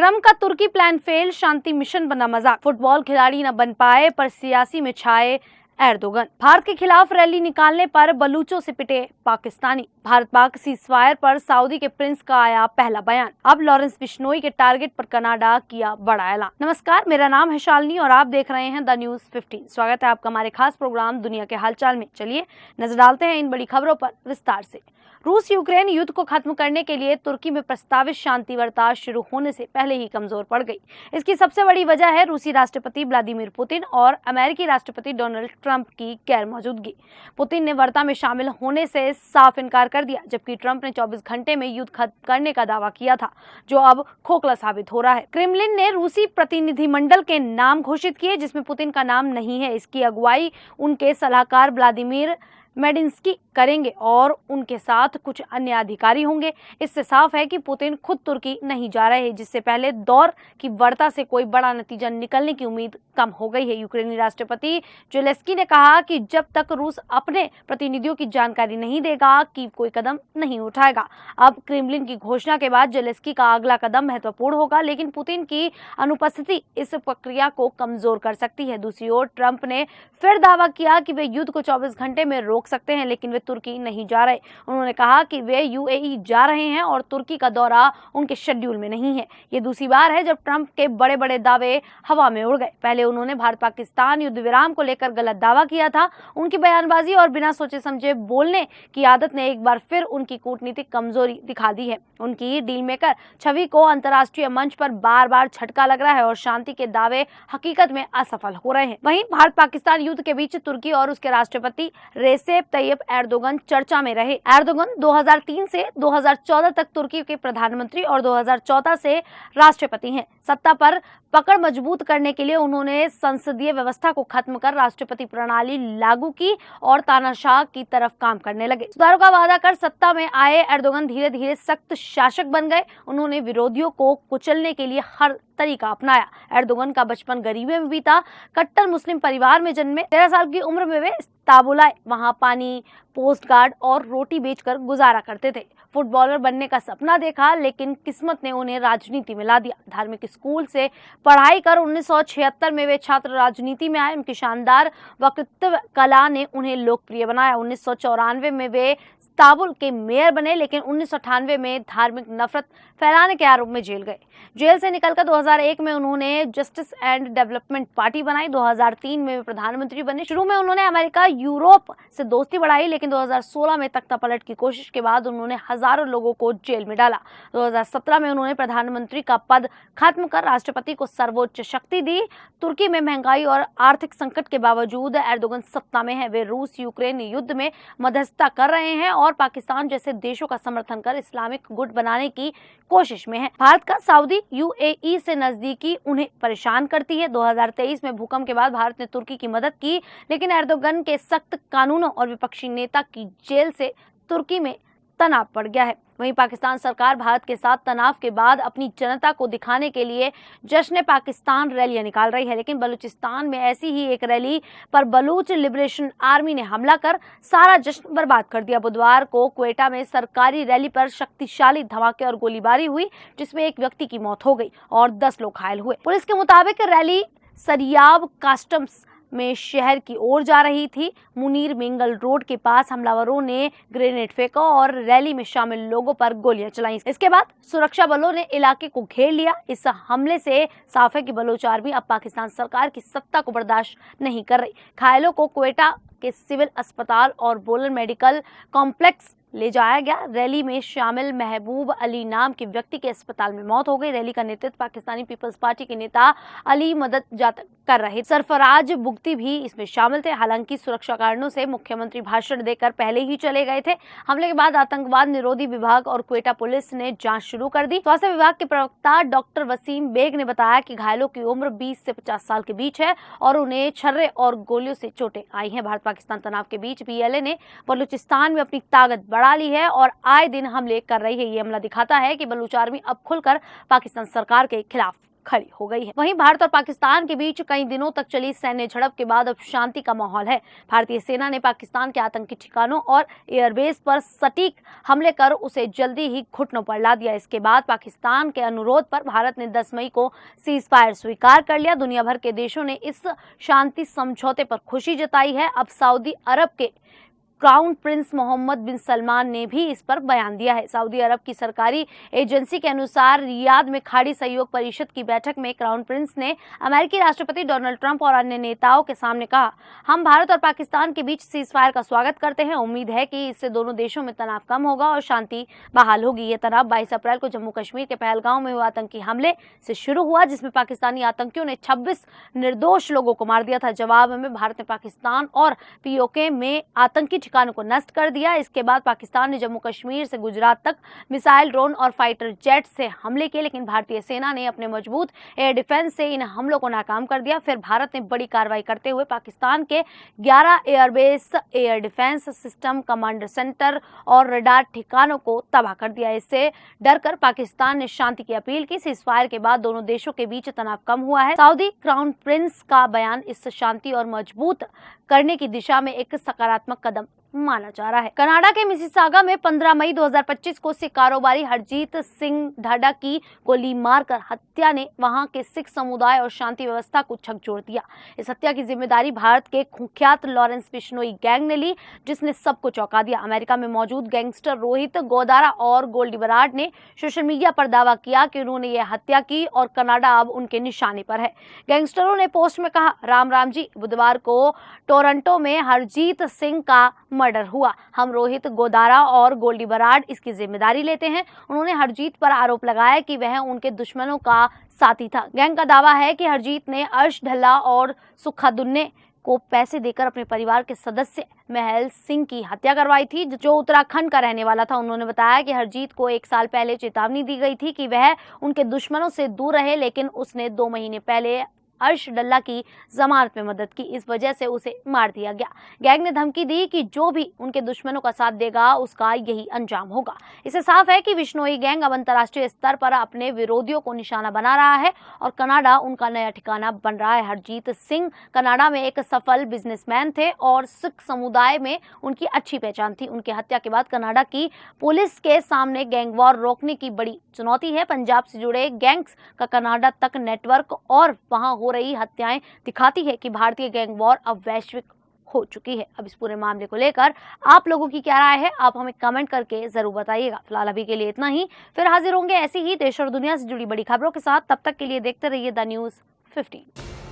Trump का तुर्की plan fail, शांति mission बना मजाक। फुटबॉल खिलाड़ी न बन पाए पर सियासी में छाए एर्दोगन। भारत के खिलाफ रैली निकालने पर बलूचों से पिटे पाकिस्तानी। भारत पाक सीजफायर पर सऊदी के प्रिंस का आया पहला बयान। अब लॉरेंस बिश्नोई के टारगेट पर कनाडा किया बड़ा ऐलान। नमस्कार, मेरा नाम है शालिनी और आप देख रहे हैं द न्यूज 15। स्वागत है आपका हमारे खास प्रोग्राम दुनिया के हालचाल में। चलिए नजर डालते हैं इन बड़ी खबरों पर विस्तार से। रूस यूक्रेन युद्ध को खत्म करने के लिए तुर्की में प्रस्तावित शांति वार्ता शुरू होने से पहले ही कमजोर पड़ गई। इसकी सबसे बड़ी वजह है रूसी राष्ट्रपति व्लादिमीर पुतिन और अमेरिकी राष्ट्रपति डोनाल्ड ट्रंप की गैर मौजूदगी। पुतिन ने वार्ता में शामिल होने से साफ इनकार कर दिया, जबकि ट्रंप ने 24 घंटे में युद्ध खत्म करने का दावा किया था, जो अब खोखला साबित हो रहा है। क्रेमलिन ने रूसी प्रतिनिधिमंडल के नाम घोषित किए, जिसमें पुतिन का नाम नहीं है। इसकी अगुवाई उनके सलाहकार व्लादिमीर मेडिंस्की करेंगे और उनके साथ कुछ अन्य अधिकारी होंगे। इससे साफ है कि पुतिन खुद तुर्की नहीं जा रहे, जिससे पहले दौर की वार्ता से कोई बड़ा नतीजा निकलने की उम्मीद कम हो गई है। यूक्रेनी राष्ट्रपति जेलेंस्की ने कहा कि जब तक रूस अपने प्रतिनिधियों की जानकारी नहीं देगा कि कोई कदम नहीं उठाएगा। अब क्रेमलिन की घोषणा के बाद जेलेंस्की का अगला कदम महत्वपूर्ण होगा, लेकिन पुतिन की अनुपस्थिति इस प्रक्रिया को कमजोर कर सकती है। दूसरी ओर ट्रंप ने फिर दावा किया कि वे युद्ध को 24 घंटे में रोक सकते हैं, लेकिन वे तुर्की नहीं जा रहे। उन्होंने कहा कि वे यूएई जा रहे हैं और तुर्की का दौरा उनके शेड्यूल में नहीं है। ये दूसरी बार है जब ट्रंप के बड़े बड़े दावे हवा में उड़ गए। पहले उन्होंने भारत पाकिस्तान युद्ध विराम को लेकर गलत दावा किया था। उनकी बयानबाजी और बिना सोचे समझे बोलने की आदत ने एक बार फिर उनकी कूटनीतिक कमजोरी दिखा दी है। उनकी डील मेकर छवि को अंतर्राष्ट्रीय मंच पर बार बार झटका लग रहा है और शांति के दावे हकीकत में असफल हो रहे हैं। वहीं भारत पाकिस्तान युद्ध के बीच तुर्की और उसके राष्ट्रपति रेसेप तैयब एर्दोगन चर्चा में रहे। एर्दोगन 2003 से 2014 तक तुर्की के प्रधानमंत्री और 2014 से राष्ट्रपति हैं। सत्ता पर पकड़ मजबूत करने के लिए उन्होंने संसदीय व्यवस्था को खत्म कर राष्ट्रपति प्रणाली लागू की और तानाशाह की तरफ काम करने लगे। सुधारों का वादा कर सत्ता में आए एर्दोगन धीरे धीरे सख्त शासक बन गए। उन्होंने विरोधियों को कुचलने के लिए हर तरीका अपनाया। एर्दोगन का बचपन गरीबी में बीता। कट्टर मुस्लिम परिवार में जन्मे। 13 साल की उम्र में वे इस्तांबुल आए। वहां पानी, पोस्ट गार्ड और रोटी बेचकर गुजारा करते थे। फुटबॉलर बनने का सपना देखा, लेकिन किस्मत ने उन्हें राजनीति में ला दिया। धार्मिक स्कूल से पढ़ाई कर 1976 में वे छात्र राजनीति में आए। उनकी शानदार वक्तव्य कला ने उन्हें लोकप्रिय बनाया। 1994 में वे इस्तांबुल के मेयर बने, लेकिन 1998 में धार्मिक नफरत फैलाने के आरोप में जेल गए। जेल से निकलकर 2001 में उन्होंने जस्टिस एंड डेवलपमेंट पार्टी बनाई। 2003 में वे प्रधानमंत्री बने। शुरू में उन्होंने अमेरिका यूरोप से दोस्ती बढ़ाई, लेकिन 2016 में तख्ता पलट की कोशिश के बाद उन्होंने हजारों लोगों को जेल में डाला। 2017 में उन्होंने प्रधानमंत्री का पद खत्म कर राष्ट्रपति को सर्वोच्च शक्ति दी। तुर्की में महंगाई और आर्थिक संकट के बावजूद एर्दोगन सत्ता में है। वे रूस यूक्रेन युद्ध में मध्यस्थता कर रहे हैं और पाकिस्तान जैसे देशों का समर्थन कर इस्लामिक गुट बनाने की कोशिश में है। भारत का सऊदी यूएई से नजदीकी उन्हें परेशान करती है। 2023 में भूकंप के बाद भारत ने तुर्की की मदद की, लेकिन एर्दोगन के सख्त कानूनों और विपक्षी नेता की जेल से तुर्की में तनाव बढ़ गया है। वहीं पाकिस्तान सरकार भारत के साथ तनाव के बाद अपनी जनता को दिखाने के लिए जश्न पाकिस्तान रैलियां निकाल रही है, लेकिन बलूचिस्तान में ऐसी ही एक रैली पर बलूच लिबरेशन आर्मी ने हमला कर सारा जश्न बर्बाद कर दिया। बुधवार को क्वेटा में सरकारी रैली पर शक्तिशाली धमाके और गोलीबारी हुई, जिसमें एक व्यक्ति की मौत हो गई और 10 लोग घायल हुए। पुलिस के मुताबिक रैली सरियाब कस्टम्स में शहर की ओर जा रही थी। मुनीर मिंगल रोड के पास हमलावरों ने ग्रेनेड फेंका और रैली में शामिल लोगों पर गोलियां चलाईं। इसके बाद सुरक्षा बलों ने इलाके को घेर लिया। इस हमले से साफ है कि बलोच आर्मी अब पाकिस्तान सरकार की सत्ता को बर्दाश्त नहीं कर रही। घायलों को क्वेटा के सिविल अस्पताल और बोलन मेडिकल कॉम्प्लेक्स ले जाया गया। रैली में शामिल महबूब अली नाम के व्यक्ति के अस्पताल में मौत हो गई। रैली का नेतृत्व पाकिस्तानी पीपल्स पार्टी के नेता अली मदद जात कर रहे। सरफराज बुगती भी इसमें शामिल थे। हालांकि सुरक्षा कारणों से मुख्यमंत्री भाषण देकर पहले ही चले गए थे। हमले के बाद आतंकवाद निरोधी विभाग और क्वेटा पुलिस ने जांच शुरू कर दी। स्वास्थ्य विभाग के प्रवक्ता डॉक्टर वसीम बेग ने बताया कि घायलों की उम्र 20 से 50 साल के बीच है और उन्हें छर्रे और गोलियों से चोटें आई हैं। भारत पाकिस्तान तनाव के बीच पीएलए ने बलूचिस्तान में अपनी ताकत बढ़ा ली है और आए दिन हमले कर रही है। ये हमला दिखाता है कि बलूच आर्मी अब खुलकर पाकिस्तान सरकार के खिलाफ खड़ी हो गई है। वहीं भारत और पाकिस्तान के बीच कई दिनों तक चली सैन्य झड़प के बाद अब शांति का माहौल है। भारतीय सेना ने पाकिस्तान के आतंकी ठिकानों और एयरबेस पर सटीक हमले कर उसे जल्दी ही घुटनों पर ला दिया। इसके बाद पाकिस्तान के अनुरोध पर भारत ने 10 मई को सीज फायर स्वीकार कर लिया। दुनिया भर के देशों ने इस शांति समझौते पर खुशी जताई है। अब सऊदी अरब के क्राउन प्रिंस मोहम्मद बिन सलमान ने भी इस पर बयान दिया है। सऊदी अरब की सरकारी एजेंसी के अनुसार रियाद में खाड़ी सहयोग परिषद की बैठक में क्राउन प्रिंस ने अमेरिकी राष्ट्रपति डोनाल्ड ट्रंप और अन्य नेताओं के सामने कहा, हम भारत और पाकिस्तान के बीच सीज फायर का स्वागत करते हैं। उम्मीद है कि इससे दोनों देशों में तनाव कम होगा और शांति बहाल होगी। ये तनाव 22 अप्रैल को जम्मू कश्मीर के पहलगांव में हुए आतंकी हमले से शुरू हुआ, जिसमें पाकिस्तानी आतंकियों ने 26 निर्दोष लोगों को मार दिया था। जवाब में भारत ने पाकिस्तान और पीओके में आतंकी ठिकानों को नष्ट कर दिया। इसके बाद पाकिस्तान ने जम्मू कश्मीर से गुजरात तक मिसाइल, ड्रोन और फाइटर जेट से हमले किए, लेकिन भारतीय सेना ने अपने मजबूत एयर डिफेंस से इन हमलों को नाकाम कर दिया। फिर भारत ने बड़ी कार्रवाई करते हुए पाकिस्तान के 11 airbase, air defence system, commander centre और रडार ठिकानों को तबाह कर दिया। इससे डरकर पाकिस्तान ने शांति की अपील की। सीज फायर के बाद दोनों देशों के बीच तनाव कम हुआ है। सऊदी क्राउन प्रिंस का बयान इस शांति और मजबूत करने की दिशा में एक सकारात्मक कदम माना जा रहा है। कनाडा के मिसिसागा में 15 मई 2025 को सिख कारोबारी हरजीत सिंह ढाडा की गोली मारकर हत्या ने वहां के सिख समुदाय और शांति व्यवस्था को झकझोर दिया। इस हत्या की जिम्मेदारी भारत के कुख्यात लॉरेंस बिश्नोई गैंग ने ली, जिसने सबको चौंका दिया। अमेरिका में मौजूद गैंगस्टर रोहित गोदारा और गोल्डी बराड ने सोशल मीडिया पर दावा किया कि उन्होंने यह हत्या की और कनाडा अब उनके निशाने पर है। गैंगस्टरों ने पोस्ट में कहा, राम राम जी, बुधवार को टोरंटो में हरजीत सिंह का मर्डर हुआ। हम रोहित गोदारा और गोल्डी बराड इसकी जिम्मेदारी लेते हैं। उन्होंने हरजीत पर आरोप लगाया कि वह उनके दुश्मनों का साथी था। गैंग का दावा है कि हरजीत ने अर्श ढल्ला और सुखादुन्ने को पैसे देकर अपने परिवार के सदस्य महल सिंह की हत्या करवाई थी, जो उत्तराखंड का रहने वाला था। उन्होंने बताया कि हरजीत को 1 साल पहले चेतावनी दी गई थी कि वह उनके दुश्मनों से दूर रहे, लेकिन उसने 2 महीने पहले अर्श डल्ला की जमानत में मदद की। इस वजह से उसे मार दिया गया। गैंग ने धमकी दी कि जो भी उनके दुश्मनों का साथ देगा उसका यही अंजाम होगा। इससे साफ है कि बिश्नोई गैंग अब अंतर्राष्ट्रीय स्तर पर अपने विरोधियों को निशाना बना रहा है और कनाडा उनका नया ठिकाना बन रहा है। हरजीत सिंह कनाडा में एक सफल बिजनेसमैन थे और सिख समुदाय में उनकी अच्छी पहचान थी। उनकी हत्या के बाद कनाडा की पुलिस के सामने गैंग वॉर रोकने की बड़ी चुनौती है। पंजाब से जुड़े गैंग्स का कनाडा तक नेटवर्क और वहां हो रही हत्याएं दिखाती है कि भारतीय गैंग वॉर अब वैश्विक हो चुकी है। अब इस पूरे मामले को लेकर आप लोगों की क्या राय है, आप हमें कमेंट करके जरूर बताइएगा। फिलहाल अभी के लिए इतना ही, फिर हाजिर होंगे ऐसी ही देश और दुनिया से जुड़ी बड़ी खबरों के साथ। तब तक के लिए देखते रहिए द न्यूज़ 15।